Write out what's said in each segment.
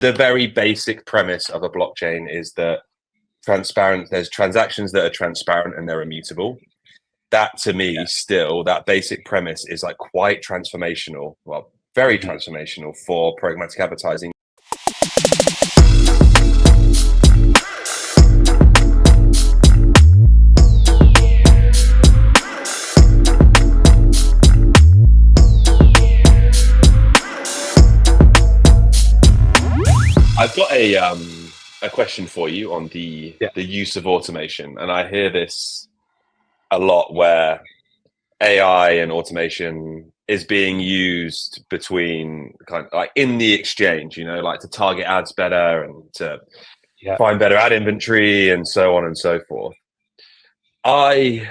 the very basic premise of a blockchain is that there's transactions that are transparent and they're immutable. That to me, still, that basic premise is like quite transformational, well, very transformational for programmatic advertising. I've got a question for you on the use of automation, and I hear this a lot where AI and automation is being used between kind of like in the exchange, you know, like to target ads better and to find better ad inventory and so on and so forth. And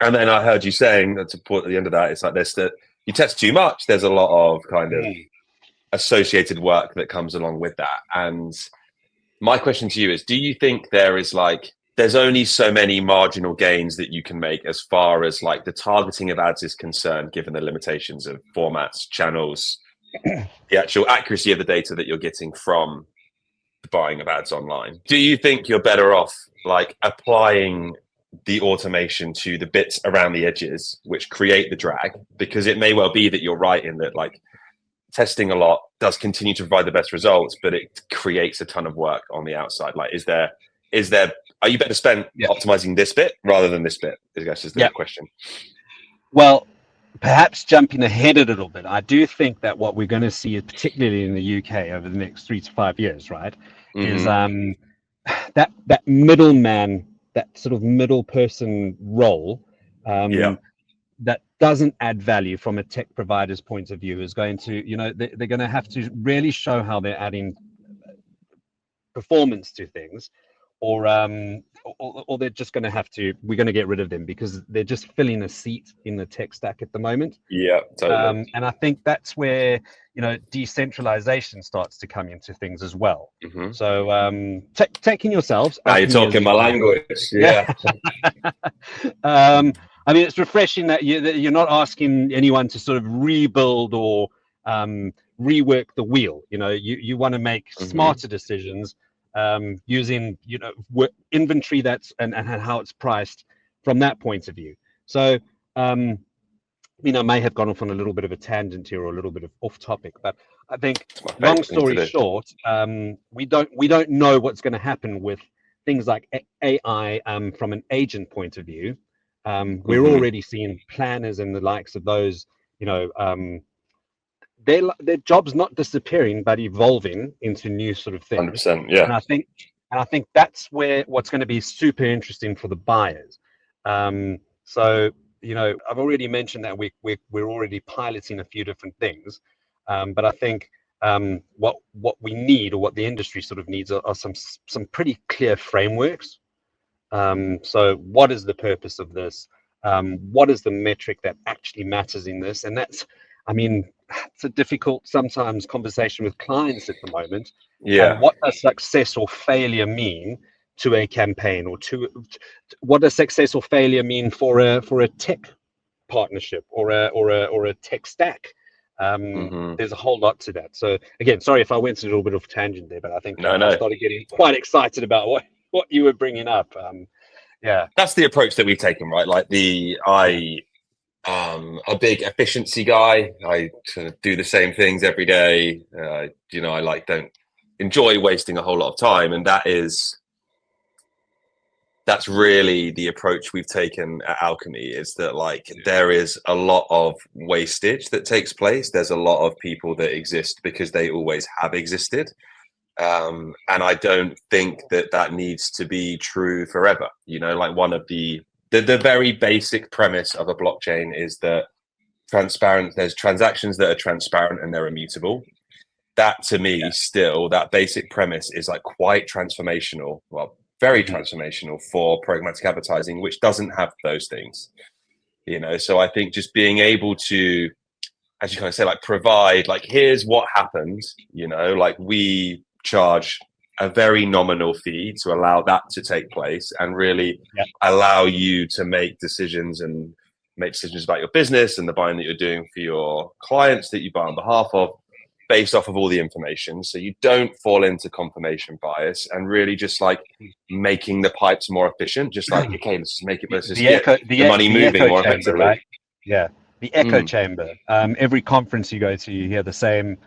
then I heard you saying that to put at the end of that, it's like this, that you test too much. There's a lot of kind of associated work that comes along with that. And my question to you is, do you think there's only so many marginal gains that you can make as far as like the targeting of ads is concerned, given the limitations of formats, channels, the actual accuracy of the data that you're getting from the buying of ads online? Do you think you're better off like applying the automation to the bits around the edges which create the drag? Because it may well be that you're right in that like testing a lot does continue to provide the best results, but it creates a ton of work on the outside. Like, are you better spent optimizing this bit rather than this bit? I guess is the question. Well, perhaps jumping ahead a little bit, I do think that what we're going to see, particularly in the UK over the next 3 to 5 years, right, is that middleman, that sort of middle person role, that doesn't add value from a tech provider's point of view is going to, you know, they're going to have to really show how they're adding performance to things, or they're just going to have to, we're going to get rid of them because they're just filling a seat in the tech stack at the moment. Yeah, totally. And I think that's where, you know, decentralization starts to come into things as well. So taking yourselves. Now you're talking my language. Yeah. I mean, it's refreshing that you're not asking anyone to sort of rebuild or rework the wheel. You know, you want to make smarter decisions using, you know, inventory that's and how it's priced from that point of view. So, I mean, I may have gone off on a little bit of a tangent here or a little bit of off topic, but I think long story short, we don't know what's going to happen with things like AI from an agent point of view. We're already seeing planners and the likes of those, you know, their jobs not disappearing but evolving into new sort of things. 100%, yeah. And I think that's what's going to be super interesting for the buyers. So, you know, I've already mentioned that we're already piloting a few different things, but I think what we need, or what the industry sort of needs, are some pretty clear frameworks. So what is the purpose of this? What is the metric that actually matters in this? And that's, I mean, it's a difficult sometimes conversation with clients at the moment. What does success or failure mean to a campaign, or what does success or failure mean for a tech partnership or a tech stack? There's a whole lot to that. So again, sorry if I went a little bit of a tangent there, but I think I started getting quite excited about what you were bringing up. That's the approach that we've taken, right? Like a big efficiency guy. I kind of do the same things every day. You know, I don't enjoy wasting a whole lot of time, and that's really the approach we've taken at Alchemy, is that like there is a lot of wastage that takes place. There's a lot of people that exist because they always have existed. And I don't think that needs to be true forever. You know, like one of the very basic premise of a blockchain is that there's transactions that are transparent and they're immutable. That to me, still, that basic premise is like quite transformational, well, very transformational for programmatic advertising, which doesn't have those things. You know, so I think just being able to, as you kind of say, like provide, like, here's what happens, you know, like we charge a very nominal fee to allow that to take place and really allow you to make decisions about your business and the buying that you're doing for your clients that you buy on behalf of. based off of all the information, so you don't fall into confirmation bias, and really just like making the pipes more efficient. Just like, okay, let's just get the money moving echo more chamber, effectively. right? Yeah, the echo chamber. Every conference you go to, you hear the same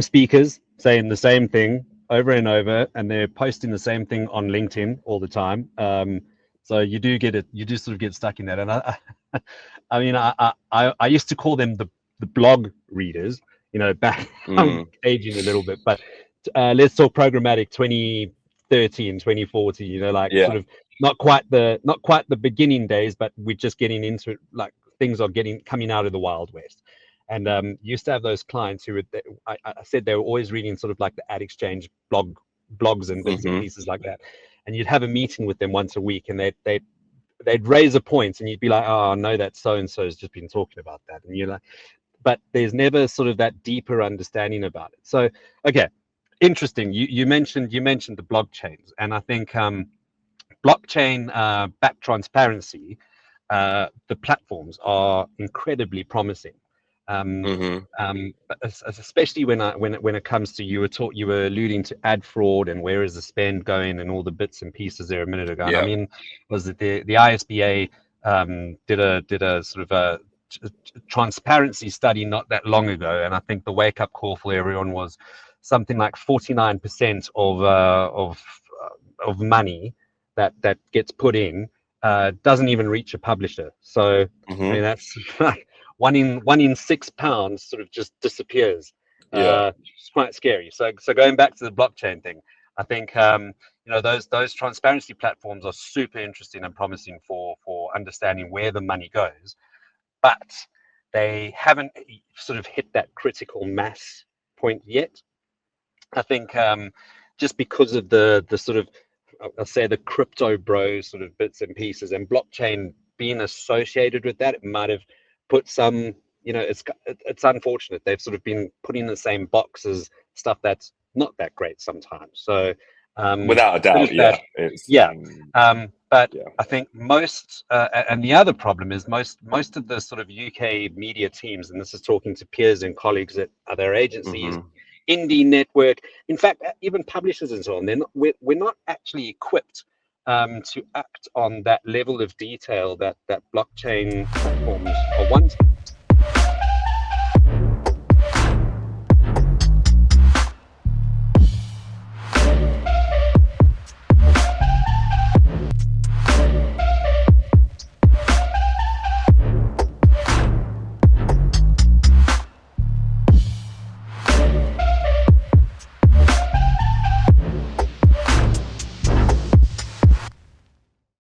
speakers saying the same thing over and over, and they're posting the same thing on LinkedIn all the time. So you do sort of get stuck in that. And I mean, I used to call them the blog readers, back. I'm aging a little bit, but let's talk Programmatic 2013, 2014, like sort of not quite the beginning days, but we're just getting into it, like things are coming out of the Wild West. And used to have those clients who I said they were always reading sort of like the Ad Exchange blogs and bits and pieces like that. And you'd have a meeting with them once a week, and they'd raise a point, and you'd be like, oh, no, that so-and-so has just been talking about that. And you're like, but there's never sort of that deeper understanding about it. So, okay, interesting. You mentioned the blockchains, and I think blockchain back transparency, the platforms are incredibly promising. Especially when it comes to, you were alluding to ad fraud and where is the spend going and all the bits and pieces there a minute ago. And I mean, was it the ISBA did a sort of a transparency study not that long ago, and I think the wake up call for everyone was something like 49% of money that gets put in doesn't even reach a publisher. So I mean, that's like one in £6 sort of just disappears. It's quite scary. So going back to the blockchain thing, I think those transparency platforms are super interesting and promising for understanding where the money goes, but they haven't sort of hit that critical mass point yet. I think just because of the sort of, I'll say, the crypto bro sort of bits and pieces, and blockchain being associated with that, it might have put some, it's unfortunate. They've sort of been put in the same box as stuff that's not that great sometimes. So without a doubt, but I think most, and the other problem is most of the sort of UK media teams, and this is talking to peers and colleagues at other agencies, indie network, in fact, even publishers and so on, we're not actually equipped to act on that level of detail that blockchain platforms are wanting.